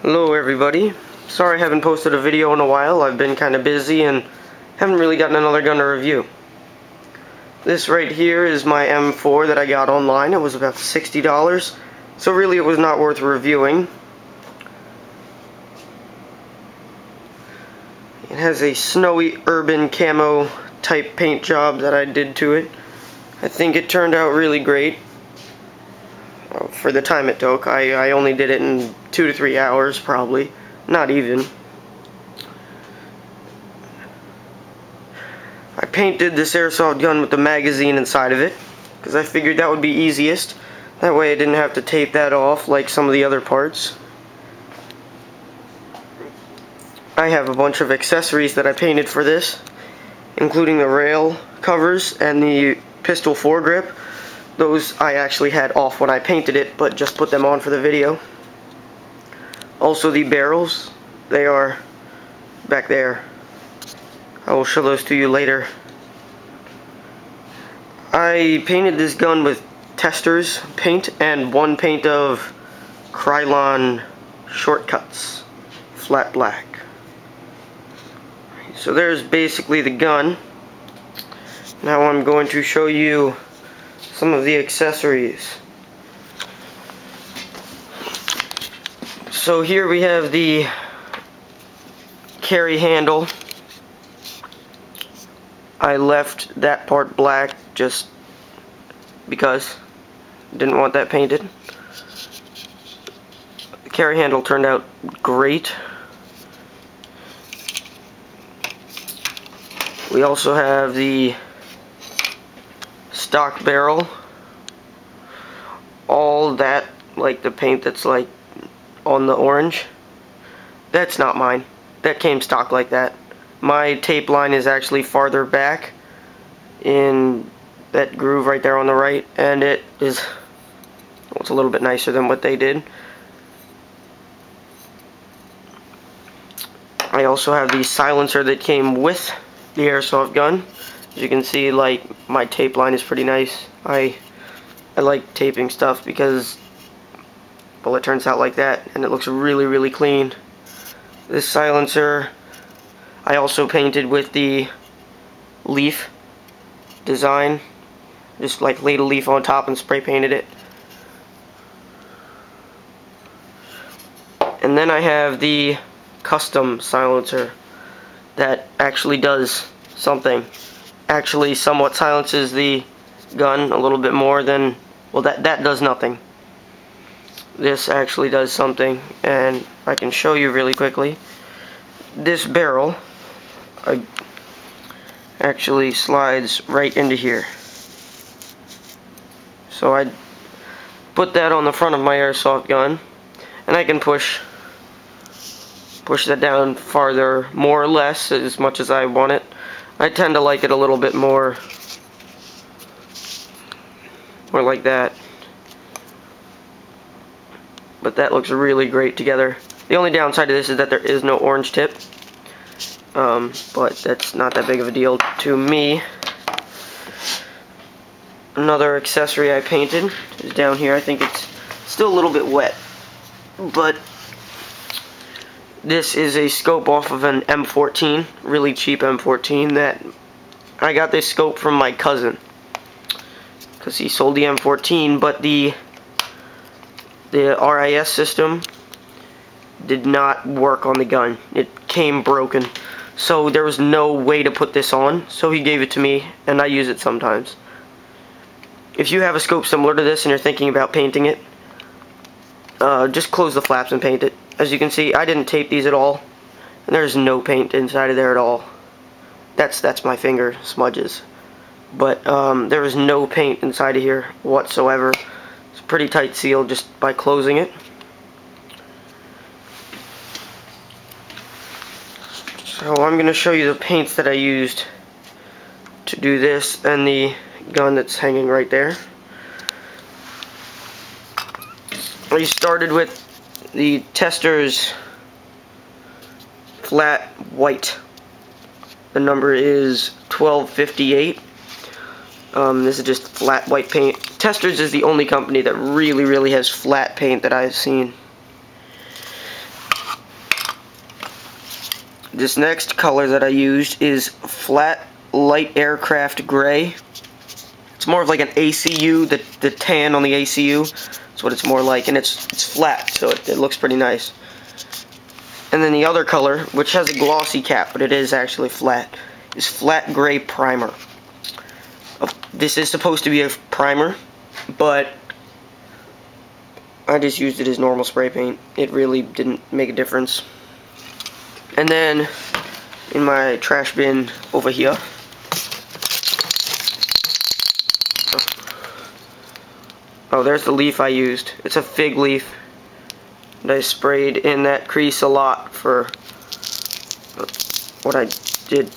Hello everybody. Sorry I haven't posted a video in a while. I've been kind of busy and haven't really gotten another gun to review. This right here is my M4 that I got online. It was about $60, so really it was not worth reviewing. It has a snowy urban camo type paint job that I did to it. I think it turned out really great. For the time it took. I only did it in 2 to 3 hours probably. Not even. I painted this airsoft gun with the magazine inside of it because I figured that would be easiest. That way I didn't have to tape that off like some of the other parts. I have a bunch of accessories that I painted for this, including the rail covers and the pistol foregrip. Those I actually had off when I painted it, but just put them on for the video. Also the barrels, they are back there. I will show those to you later. I painted this gun with Testors paint and one paint of Krylon Shortcuts, flat black. So there's basically the gun. Now I'm going to show you some of the accessories. So here we have the carry handle. I left that part black just because I didn't want that painted. The carry handle turned out great. We also have the stock barrel. All that, like the paint that's like on the orange, that's not mine. That came stock like that. My tape line is actually farther back in that groove right there on the right, and it is, well, it's a little bit nicer than what they did. I also have the silencer that came with the airsoft gun. As you can see, like, my tape line is pretty nice. I like taping stuff because, well, it turns out like that and it looks really clean. This silencer I also painted with the leaf design. Just like laid a leaf on top and spray painted it. And then I have the custom silencer that actually does something. Actually somewhat silences the gun a little bit more than, well, that does nothing. This actually does something, and I can show you really quickly. This barrel actually slides right into here. So I put that on the front of my airsoft gun, and I can push that down farther, more or less, as much as I want it. I tend to like it a little bit more like that. But that looks really great together. The only downside to this is that there is no orange tip. But that's not that big of a deal to me. Another accessory I painted is down here. I think it's still a little bit wet, but this is a scope off of an M14, really cheap M14. That I got this scope from my cousin because he sold the M14, but the RIS system did not work on the gun. It came broken, so there was no way to put this on, so he gave it to me, and I use it sometimes. If you have a scope similar to this and you're thinking about painting it, just close the flaps and paint it. As you can see, I didn't tape these at all, and there's no paint inside of there at all. That's my finger smudges, but there is no paint inside of here whatsoever. It's a pretty tight seal just by closing it. So I'm going to show you the paints that I used to do this and the gun that's hanging right there. I started with the Testors flat white. The number is 1258. This is just flat white paint. Testors is the only company that really has flat paint that I've seen. This next color that I used is flat light aircraft gray. It's more of like an ACU, the tan on the ACU. That's what it's more like, and it's flat, so it looks pretty nice. And then the other color, which has a glossy cap, but it is actually flat, is flat gray primer. This is supposed to be a primer, but I just used it as normal spray paint. It really didn't make a difference. And then in my trash bin over here, oh, there's the leaf I used. It's a fig leaf. And I sprayed in that crease a lot for what I did.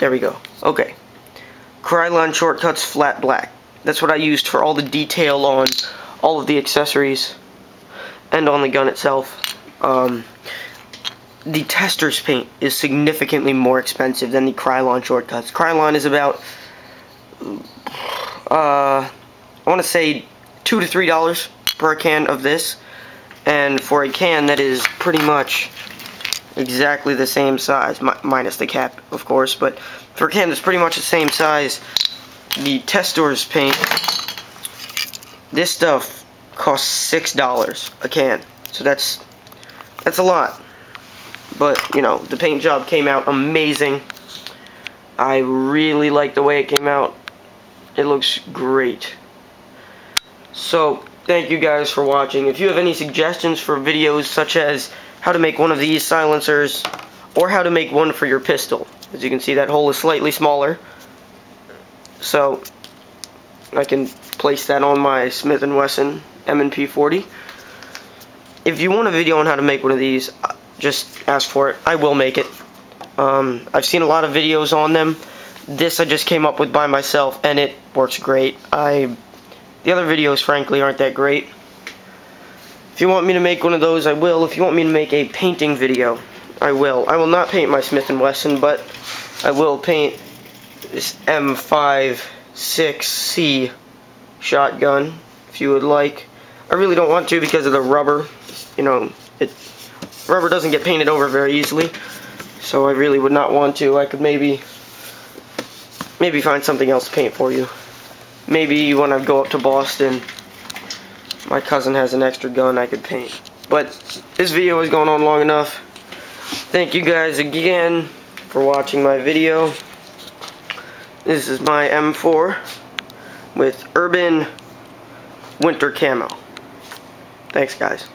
There we go. Okay. Krylon Shortcuts Flat Black. That's what I used for all the detail on all of the accessories and on the gun itself. The tester's paint is significantly more expensive than the Krylon Shortcuts. Krylon is about, I want to say $2 to $3 per can of this, and for a can that is pretty much exactly the same size, minus the cap, of course, but for a can that's pretty much the same size, the tester's paint, this stuff costs $6 a can, so that's a lot. But, you know, the paint job came out amazing. I really like the way it came out. It looks great. So, thank you guys for watching. If you have any suggestions for videos such as how to make one of these silencers, or how to make one for your pistol. As you can see, that hole is slightly smaller. So, I can place that on my Smith & Wesson M&P 40. If you want a video on how to make one of these, just ask for it. I will make it. I've seen a lot of videos on them. This I just came up with by myself, and it works great. The other videos, frankly, aren't that great. If you want me to make one of those, I will. If you want me to make a painting video, I will. I will not paint my Smith & Wesson, but I will paint this M56C shotgun, if you would like. I really don't want to because of the rubber. You know, rubber doesn't get painted over very easily, so I really would not want to. I could maybe find something else to paint for you. Maybe when I go up to Boston, my cousin has an extra gun I could paint. But this video is going on long enough. Thank you guys again for watching my video. This is my M4 with Urban Winter Camo. Thanks, guys.